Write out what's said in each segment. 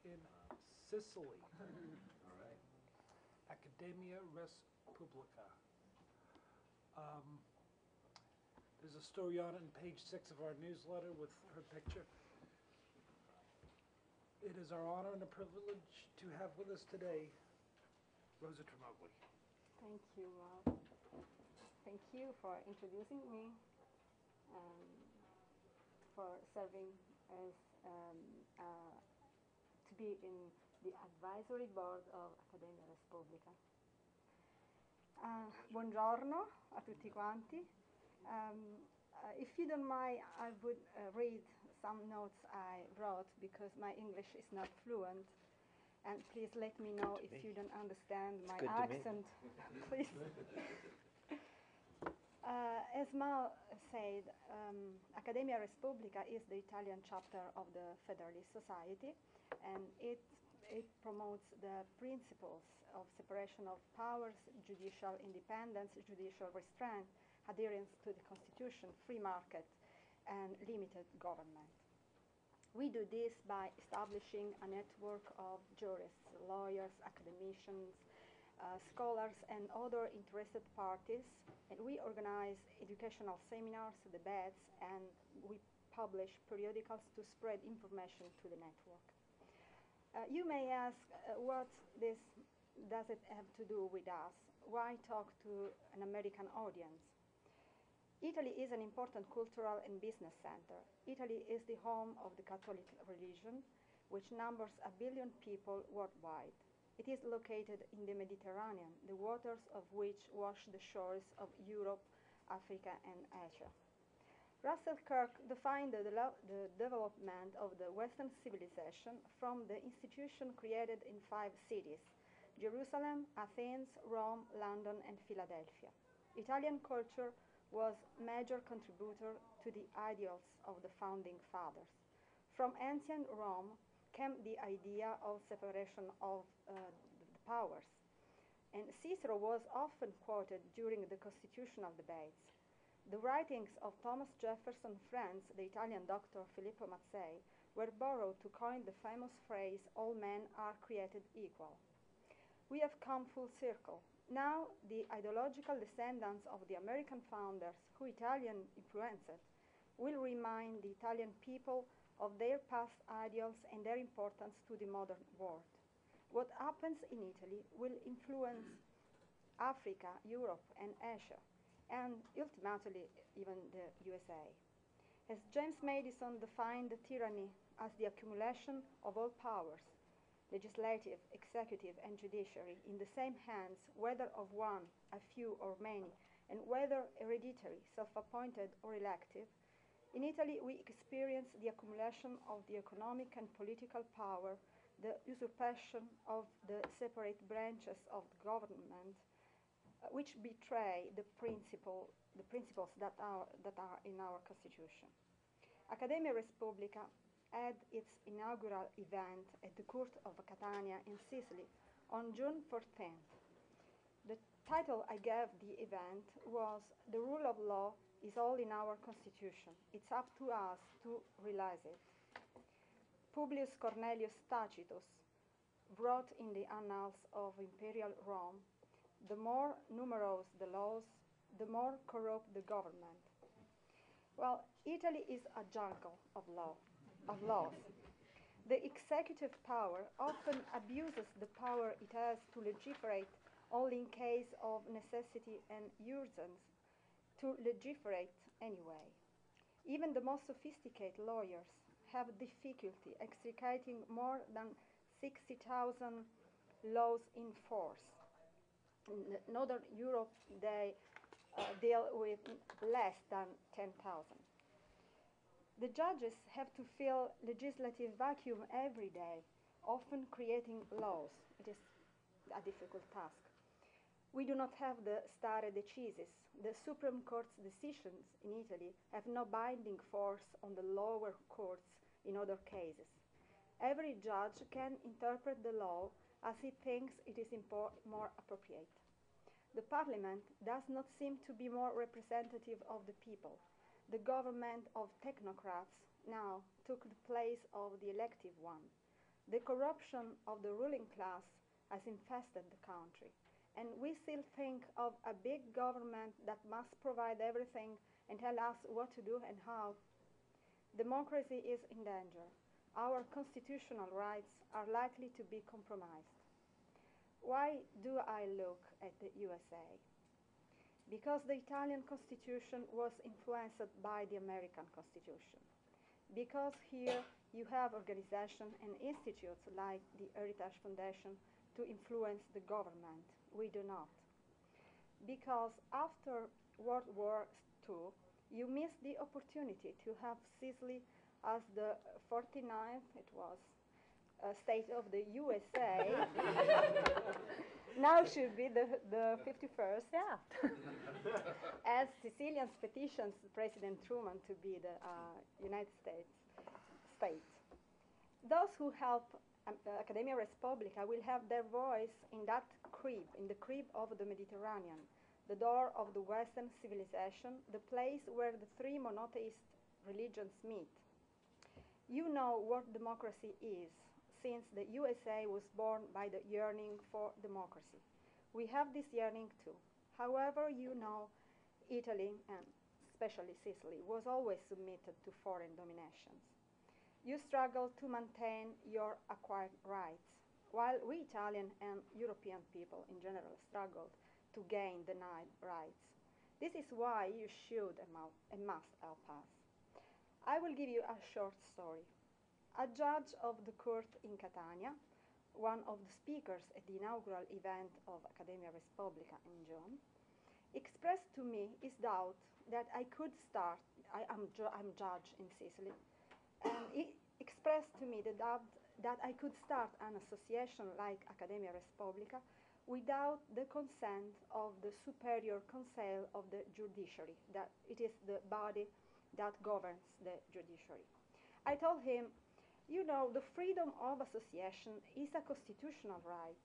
in Sicily. All right. Academia Res Publica. There's a story on it on page 6 of our newsletter with her picture. It is our honor and a privilege to have with us today Rosa Tremoglie. Thank you, Rob. Thank you for introducing me, for serving as to be in the advisory board of Academia Res Publica. Buongiorno a tutti quanti. If you don't mind, I would read some notes I wrote because my English is not fluent. And please let me know if you don't understand my accent, please. As Mao said, Academia Res Publica is the Italian chapter of the Federalist Society, and it promotes the principles of separation of powers, judicial independence, judicial restraint, adherence to the Constitution, free market, and limited government. We do this by establishing a network of jurists, lawyers, academicians, scholars, and other interested parties, and we organize educational seminars, debates, and we publish periodicals to spread information to the network. You may ask, what does it have to do with us? Why talk to an American audience? Italy is an important cultural and business center. Italy is the home of the Catholic religion, which numbers 1 billion people worldwide. It is located in the Mediterranean, the waters of which wash the shores of Europe, Africa, and Asia. Russell Kirk defined the development of the Western civilization from the institution created in 5 cities: Jerusalem, Athens, Rome, London, and Philadelphia. Italian culture was a major contributor to the ideals of the founding fathers. From ancient Rome came the idea of separation of the powers, and Cicero was often quoted during the constitutional debates. The writings of Thomas Jefferson's friend, the Italian doctor Filippo Mazzei, were borrowed to coin the famous phrase, "All men are created equal." We have come full circle. Now, the ideological descendants of the American founders, who Italian influenced, will remind the Italian people of their past ideals and their importance to the modern world. What happens in Italy will influence Africa, Europe, and Asia, and ultimately even the USA. As James Madison defined tyranny as the accumulation of all powers, legislative, executive, and judiciary, in the same hands, whether of one, a few, or many, and whether hereditary, self-appointed, or elective, in Italy we experience the accumulation of the economic and political power, the usurpation of the separate branches of the government, which betray the principles that are in our Constitution. Academia Res Publica had its inaugural event at the court of Catania in Sicily on June 14th. The title I gave the event was "The Rule of Law is All in Our Constitution. It's up to us to realize it." Publius Cornelius Tacitus wrote in the Annals of Imperial Rome, "The more numerous the laws, the more corrupt the government." Well, Italy is a jungle of laws. The executive power often abuses the power it has to legislate only in case of necessity and urgence to legislate anyway. Even the most sophisticated lawyers have difficulty extricating more than 60,000 laws in force. In Northern Europe, they deal with less than 10,000. The judges have to fill legislative vacuum every day, often creating laws. It is a difficult task. We do not have the stare decisis. The Supreme Court's decisions in Italy have no binding force on the lower courts in other cases. Every judge can interpret the law as he thinks it is more appropriate. The Parliament does not seem to be more representative of the people. The government of technocrats now took the place of the elective one. The corruption of the ruling class has infested the country, and we still think of a big government that must provide everything and tell us what to do and how. Democracy is in danger. Our constitutional rights are likely to be compromised. Why do I look at the USA? Because the Italian Constitution was influenced by the American Constitution. Because here you have organizations and institutes like the Heritage Foundation to influence the government. We do not. Because after World War II, you missed the opportunity to have Sicily as the 49th, it was, state of the USA. Now should be the 51st. Yeah. As Sicilians petitioned President Truman to be the United States state. Those who help Academia Res Publica will have their voice in that crib, in the crib of the Mediterranean, the door of the Western civilization, the place where the three monotheist religions meet. You know what democracy is, since the USA was born by the yearning for democracy. We have this yearning too. However, you know, Italy, and especially Sicily, was always submitted to foreign dominations. You struggle to maintain your acquired rights, while we Italian and European people in general struggled to gain denied rights. This is why you should and must help us. I will give you a short story. A judge of the court in Catania, one of the speakers at the inaugural event of Academia Res Publica in June, expressed to me his doubt that I could start, I'm judge in Sicily, and he expressed to me the doubt that I could start an association like Academia Res Publica without the consent of the Superior Council of the Judiciary, that it is the body that governs the judiciary. I told him, you know, the freedom of association is a constitutional right.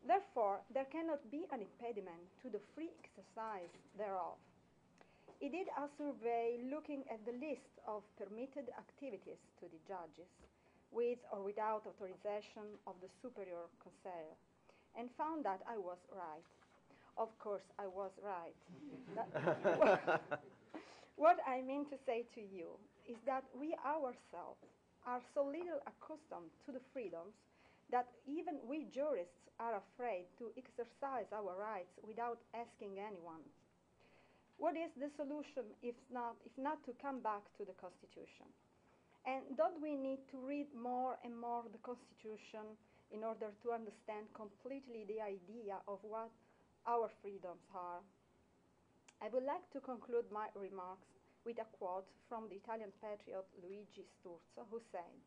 Therefore, there cannot be an impediment to the free exercise thereof. He did a survey looking at the list of permitted activities to the judges, with or without authorization of the Superior Council, and found that I was right. Of course, I was right. What I mean to say to you is that we ourselves are so little accustomed to the freedoms that even we jurists are afraid to exercise our rights without asking anyone. What is the solution if not to come back to the Constitution? And don't we need to read more and more the Constitution in order to understand completely the idea of what our freedoms are? I would like to conclude my remarks with a quote from the Italian patriot Luigi Sturzo, who said,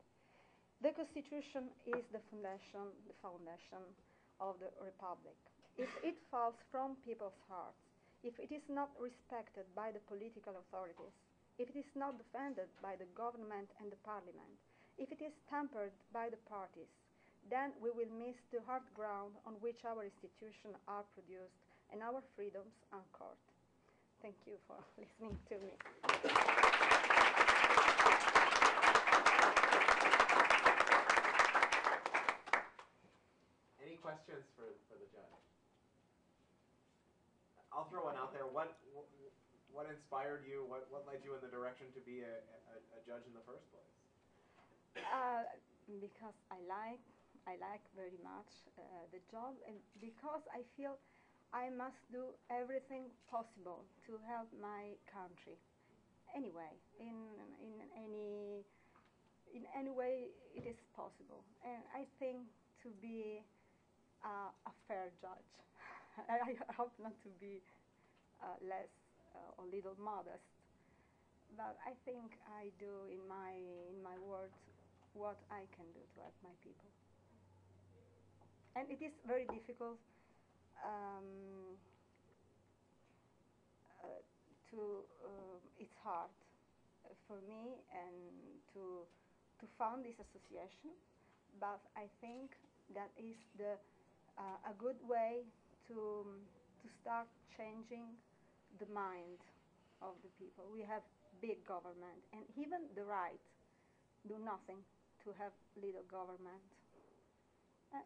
"The Constitution is the foundation of the Republic. If it falls from people's hearts, if it is not respected by the political authorities, if it is not defended by the government and the parliament, if it is tampered by the parties, then we will miss the hard ground on which our institutions are produced and our freedoms anchored." Thank you for listening to me. Any questions for the judge? I'll throw one out there. What inspired you? What led you in the direction to be a judge in the first place? Because I like very much the job, and because I feel I must do everything possible to help my country. Anyway, in any way it is possible, and I think to be a fair judge. I hope not to be less or little modest, but I think I do in my words what I can do to help my people. And it is very difficult it's hard for me and to found this association, but I think that is a good way to start changing the mind of the people. We have big government, and even the right do nothing to have little government.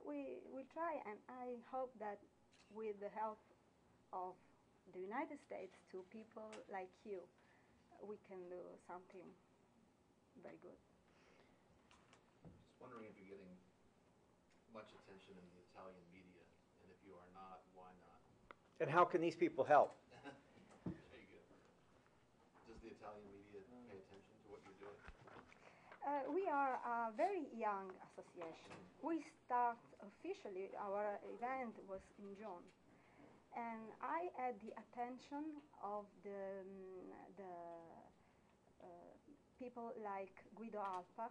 We will try, and I hope that with the help of the United States, to people like you, we can do something very good. Just wondering if you're getting much attention in the Italian media, and if you are not, why not? And how can these people help? Very good. Does the Italian media pay attention to what you're doing? We are a very young association. We start officially, our event was in June. And I had the attention of the people like Guido Alpa,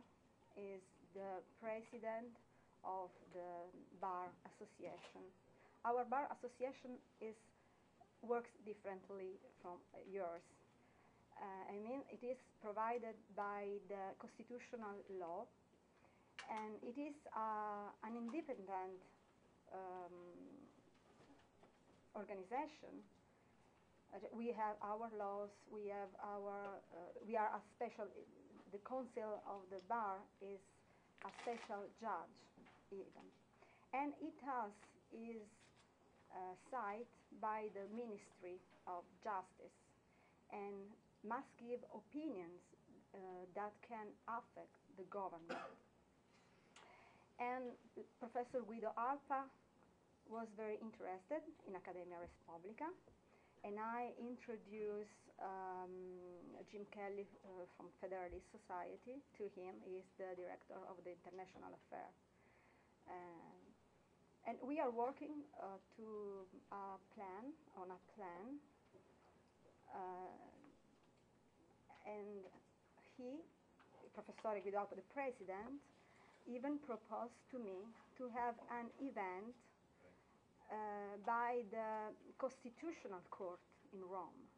is the president of the Bar Association. Our Bar Association works differently from yours. I mean, it is provided by the constitutional law, and it is an independent organization. We have our laws, we are a special, the council of the bar is a special judge even. And it is cited by the Ministry of Justice and must give opinions that can affect the government. And Professor Guido Alpa was very interested in Academia Res Publica, and I introduced Jim Kelly from Federalist Society to him. He is the director of the International Affairs. And we are working on a plan, and Professor Guido Alpa, the president, even proposed to me to have an event by the Constitutional Court in Rome.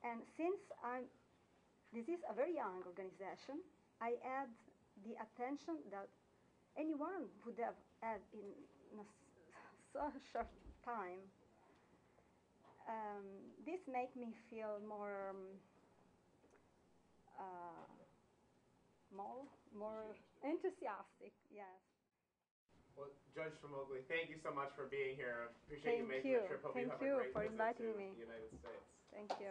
And since this is a very young organization, I had the attention that anyone would have had in so short time. This made me feel more enthusiastic, yes. Well, Judge Tremoglie, thank you so much for being here. I appreciate you making the trip. Hope you have a great for visit inviting to me. the United States. Thank you.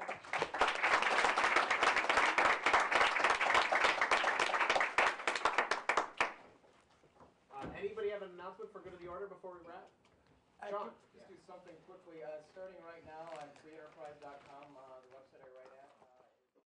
Anybody have an announcement for good of the order before we wrap? Sean. Just do something quickly. Starting right now on freeenterprise.com.